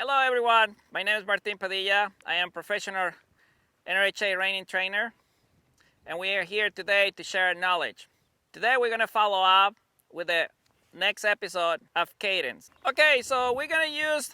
Hello everyone, my name is Martin Padilla. I am professional NRHA reining trainer and we are here today to share knowledge. Today we're going to follow up with the next episode of Cadence. Okay, so we're going to use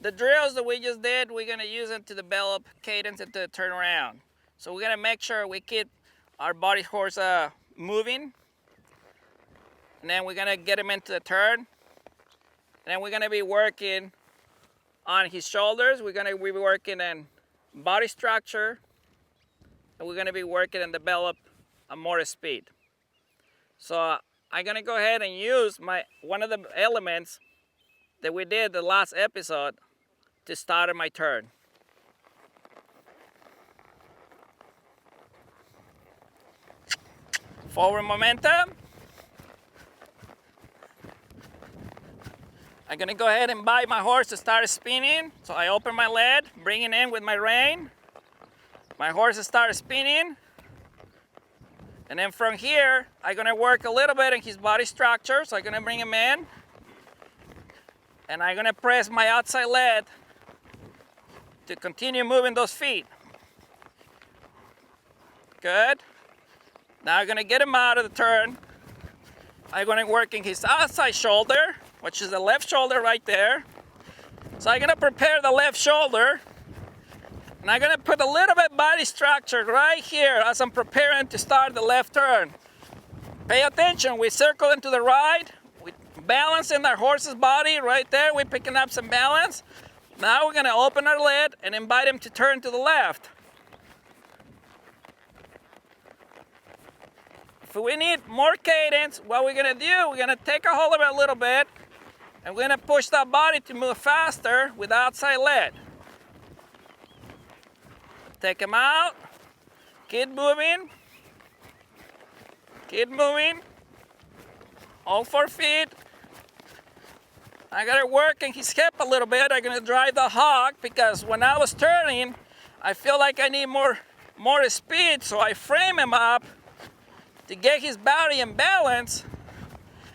the drills that we just did, we're going to use them to develop cadence and to turn around. So we're going to make sure we keep our body horse moving, and then we're going to get him into the turn, and then we're going to be working on his shoulders. We're going to be working in body structure, and we're going to be working and develop more speed. So I'm going to go ahead and use one of the elements that we did the last episode to start my turn. Forward momentum. I'm going to go ahead and invite my horse to start spinning. So I open my lead, bring it in with my rein. My horse starts spinning. And then from here, I'm going to work a little bit in his body structure. So I'm going to bring him in. And I'm going to press my outside lead to continue moving those feet. Good. Now I'm going to get him out of the turn. I'm going to work in his outside shoulder, which is the left shoulder right there. So I'm going to prepare the left shoulder. And I'm going to put a little bit body structure right here as I'm preparing to start the left turn. Pay attention, we circle into the right. We balance in our horse's body right there. We're picking up some balance. Now we're going to open our lid and invite him to turn to the left. If we need more cadence, what we're going to do, we're going to take a hold of it a little bit, and we're going to push that body to move faster with outside lead. Take him out, keep moving, all 4 feet. I got to work in his hip a little bit. I'm going to drive the hog because when I was turning, I feel like I need more speed, so I frame him up to get his body in balance,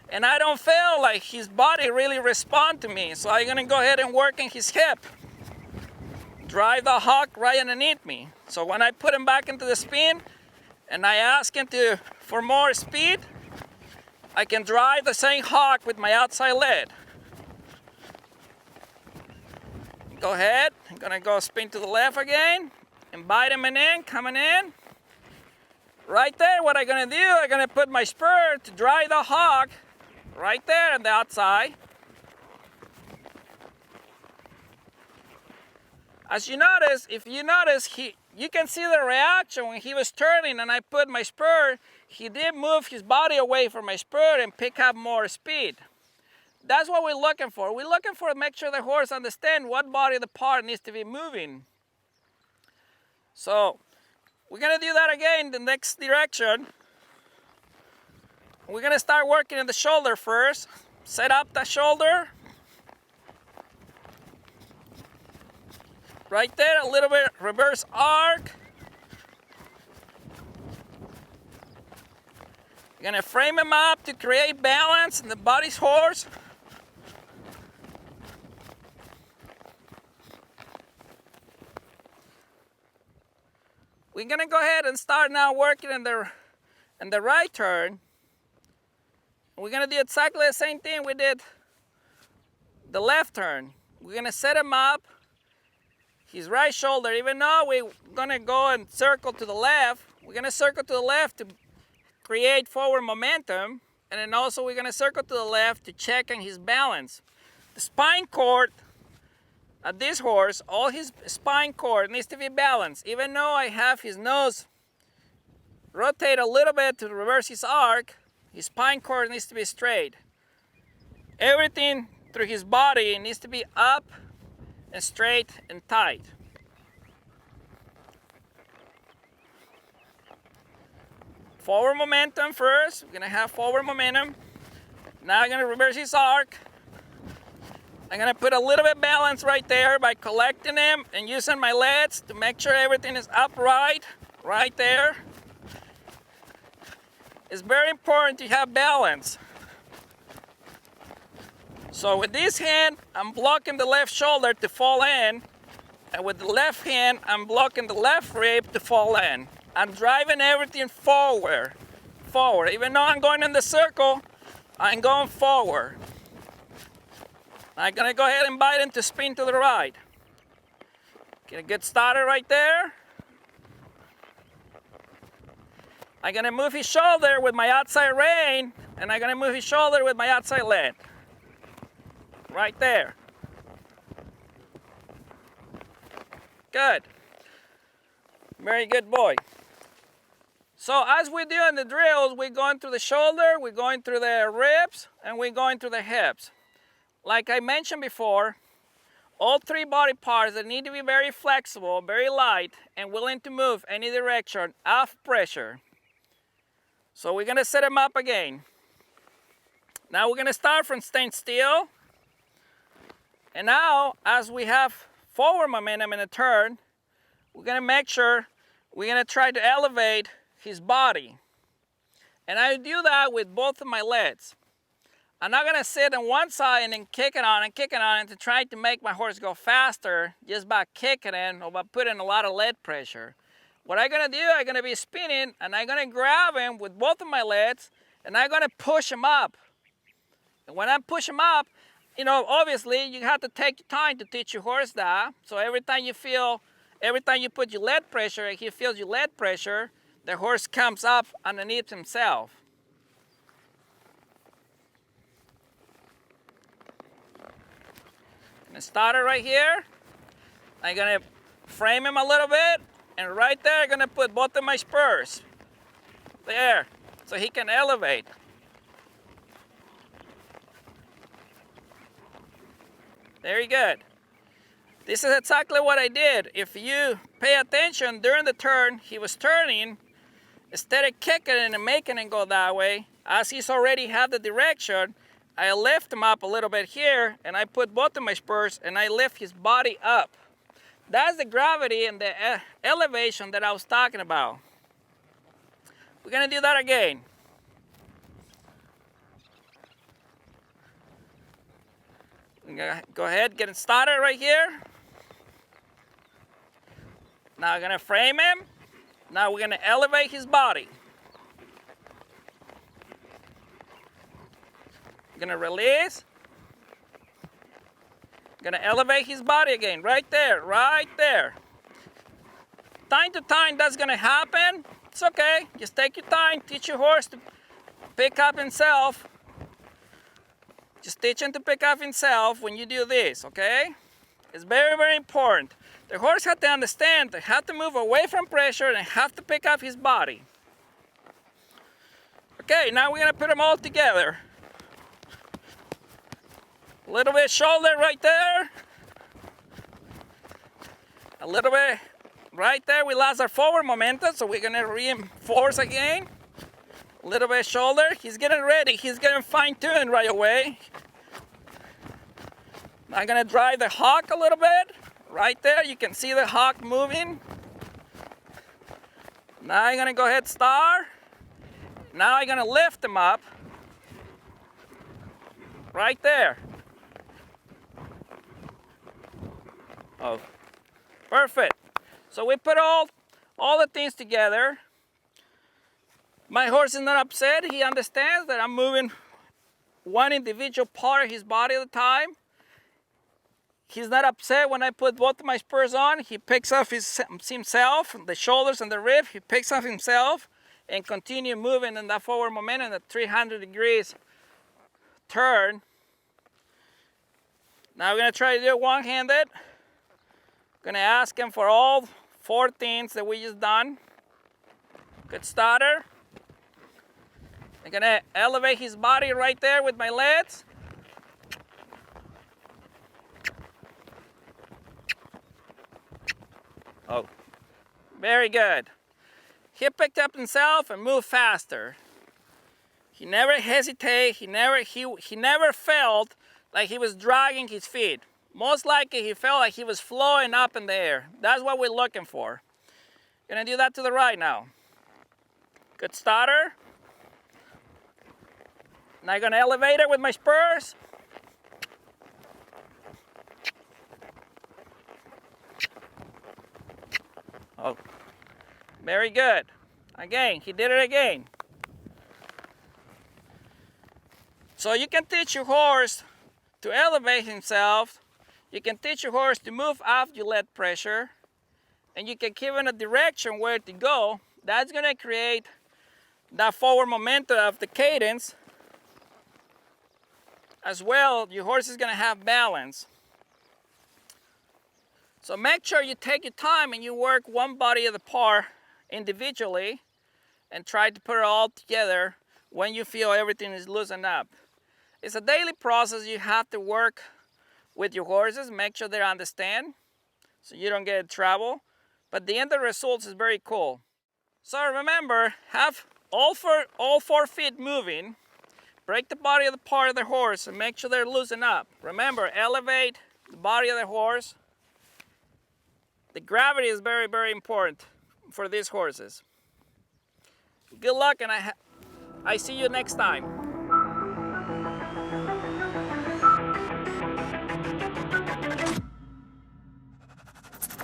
and I don't feel like his body really responds to me. So I'm gonna go ahead and work in his hip. Drive the hawk right underneath me. So when I put him back into the spin and I ask him for more speed, I can drive the same hawk with my outside lead. Go ahead, I'm gonna go spin to the left again, invite him in, coming in. Right there, what I'm going to do, I'm going to put my spur to drive the hog right there on the outside. As you notice, if you notice, you can see the reaction when he was turning and I put my spur, he did move his body away from my spur and pick up more speed. That's what we're looking for. We're looking for make sure the horse understands what body of the part needs to be moving. So we're going to do that again in the next direction. We're going to start working in the shoulder first. Set up the shoulder. Right there, a little bit reverse arc. You're going to frame him up to create balance in the body's horse. We're going to go ahead and start now working in the right turn. We're going to do exactly the same thing we did the left turn. We're going to set him up, his right shoulder, even though we're going to go and circle to the left, we're going to circle to the left to create forward momentum, and then also we're going to circle to the left to check on his balance. The spine cord at this horse, all his spine cord needs to be balanced. Even though I have his nose rotate a little bit to reverse his arc, his spine cord needs to be straight. Everything through his body needs to be up and straight and tight. Forward momentum first. We're going to have forward momentum. Now I'm going to reverse his arc. I'm going to put a little bit of balance right there by collecting them and using my leads to make sure everything is upright right there. It's very important to have balance. So with this hand, I'm blocking the left shoulder to fall in, and with the left hand, I'm blocking the left rib to fall in. I'm driving everything forward. Even though I'm going in the circle, I'm going forward. I'm gonna go ahead and bite into spin to the right. Get a good starter right there. I'm gonna move his shoulder with my outside rein, and I'm gonna move his shoulder with my outside leg. Right there. Good. Very good boy. So as we're doing the drills, we're going through the shoulder, we're going through the ribs, and we're going through the hips. Like I mentioned before, all three body parts that need to be very flexible, very light, and willing to move any direction off pressure. So we're gonna set them up again. Now we're gonna start from staying still. And now, as we have forward momentum in a turn, we're gonna make sure we're gonna try to elevate his body. And I do that with both of my legs. I'm not gonna sit on one side and then kick it on and to try to make my horse go faster just by kicking it or by putting a lot of leg pressure. What I'm gonna do, I'm gonna be spinning and I'm gonna grab him with both of my legs and I'm gonna push him up. And when I push him up, you know, obviously you have to take your time to teach your horse that. So every time you put your leg pressure and he feels your leg pressure, the horse comes up underneath himself. I'm gonna start it right here. I'm gonna frame him a little bit, and right there I'm gonna put both of my spurs. There, so he can elevate. Very good. This is exactly what I did. If you pay attention during the turn, he was turning. Instead of kicking it and making it go that way, as he's already had the direction, I lift him up a little bit here and I put both of my spurs and I lift his body up. That's the gravity and the elevation that I was talking about. We're gonna do that again. Go ahead, get it started right here. Now I'm gonna frame him. Now we're gonna elevate his body. Gonna release. Gonna elevate his body again, right there, right there. Time to time that's gonna happen. It's okay, just take your time, teach your horse to pick up himself. Just teach him to pick up himself when you do this, okay? It's very, very important. The horse has to understand they have to move away from pressure and have to pick up his body. Okay, now we're gonna put them all together. A little bit shoulder right there. A little bit right there. We lost our forward momentum, so we're gonna reinforce again. A little bit shoulder. He's getting ready. He's getting fine-tuned right away. I'm gonna drive the hock a little bit. Right there, you can see the hock moving. Now I'm gonna go ahead start. Now I'm gonna lift him up. Right there. Oh, perfect. So we put all the things together. My horse is not upset. He understands that I'm moving one individual part of his body at a time. He's not upset when I put both of my spurs on. He picks up himself, the shoulders and the rib. He picks up himself and continue moving in that forward momentum at 300 degrees turn. Now we're gonna try to do it one-handed. Gonna ask him for all 4 things that we just done. Good starter. I'm gonna elevate his body right there with my legs. Oh, very good. He picked up himself and moved faster. He never hesitated. He never felt like he was dragging his feet. Most likely he felt like he was flowing up in the air. That's what we're looking for. Gonna do that to the right now. Good starter. Now I'm gonna elevate it with my spurs. Oh, very good. Again, he did it again. So you can teach your horse to elevate himself. You can teach your horse to move after you let pressure. And you can give him a direction where to go. That's going to create that forward momentum of the cadence. As well, your horse is going to have balance. So make sure you take your time and you work one body of the part individually and try to put it all together when you feel everything is loosened up. It's a daily process. You have to work with your horses, make sure they understand so you don't get in trouble. But the end results is very cool. So remember, have all four feet moving. Break the body of the part of the horse and make sure they're loosened up. Remember, elevate the body of the horse. The gravity is very, very important for these horses. Good luck, and I see you next time.